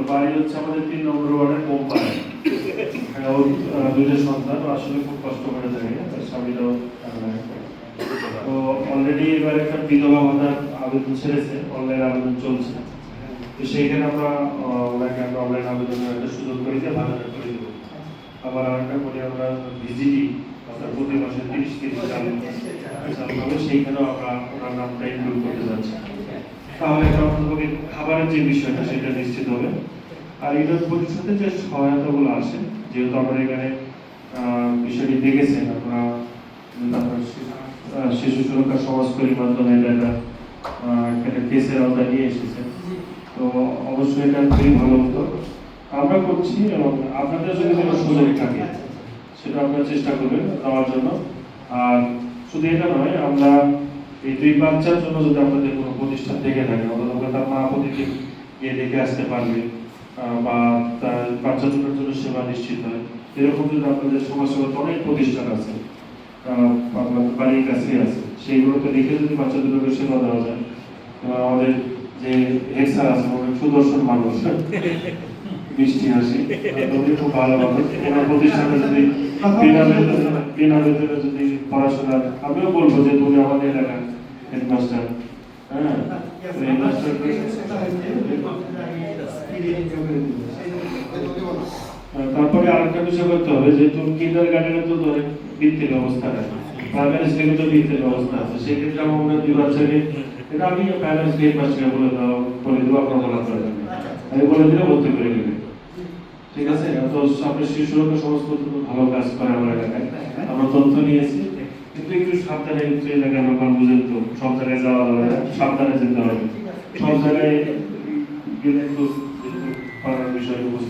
ওর বাড়ি হচ্ছে আমাদের 3 নম্বর ওয়ার্ডের কোম্পানি। ওর দুইটা সন্তান, আসলে খুব কষ্ট করে থাকে, তার স্বামীরাও তো অলরেডি এবার একটা বিধবা ভাতার আবেদন ছেড়েছে, অনলাইন আবেদন চলছে। তো সেইখানে আমরা ওনাকে আমরা অনলাইন আবেদনের একটা সুযোগ করে দিয়ে ভাতাটা করে দেবো। আবার আরেকটা করি আমরা ভিজিটি, অর্থাৎ প্রতি মাসে 30 কেজি চাল হবে, সেইখানেও আমরা ওনার নামটা ইনক্লুড করতে যাচ্ছি। তাহলে একটা অন্ততপক্ষে খাবারের যে বিষয়টা সেটা নিশ্চিত হবে। আর এটার পরিষদে যে সহায়তাগুলো আসে, যেহেতু আমরা এখানে বিষয়টি দেখেছেন আপনারা, শিশু সুরক্ষা সমাজকর্মী মাধ্যমে একটা কেসের আওতায় নিয়ে এসেছেন, তো অবশ্যই এটা খুবই ভালো হতো। আমরা করছি এবং আপনাদের যদি কোনো সুযোগ থাকে সেটা আপনারা চেষ্টা করবেন দেওয়ার জন্য। আর শুধু এটা নয়, আমরা এই 2 বাচ্চার জন্য যদি আপনাদের কোনো প্রতিষ্ঠান থেকে থাকে, অথবা তার মা প্রতিদিন গিয়ে দেখে আসতে পারবে, বা তার বাচ্চা দুটোর জন্য সেবা নিশ্চিত হয়, এরকম যদি আপনাদের সমাজসেবার অনেক প্রতিষ্ঠান আছে, আপনাদের বাড়ির কাছে আছে, সেইগুলোকে দেখে যদি বাচ্চা দুটোকে সেবা দেওয়া যায়। আমাদের যে হেড স্যার আছে অনেক সুদর্শন মানুষ, মিষ্টি হাসি, উনি খুব ভালো মানুষ। ওনার প্রতিষ্ঠানে যদি বিনা বেতনে যদি পড়াশোনা, আমিও বলবো যে তুমি আমাদের এলাকার হেডমাস্টার, হ্যাঁ, তারপরে আরেকটা বিষয় করতে হবে যে তুমি কিন্ডার গার্ডেনে তো ধরে ভিত্তিক ব্যবস্থা আছে, প্রাইমারি স্কুলে তো ভিত্তিক ব্যবস্থা আছে, সেক্ষেত্রে আমরা 2 বাচ্চাকে, এটা আমি প্রাইমারি স্কুল মাস্টারকে বলে দেবো, আপনার বলা প্রয়োজন নেই, আমি বলে দিলে ভর্তি করে দেবে, ঠিক আছে? তো আপনার শিশু সুরক্ষা সমাজ ভালো কাজ করে আমার এলাকায়, আমরা তথ্য নিয়েছি, কিন্তু একটু সাবধানে, একটু এলাকার ব্যাপার বুঝেন তো, সব জায়গায় যাওয়া যাবে না, সাবধানে যেতে হবে, সব জায়গায় গেলে একটু বিষয় বুঝতে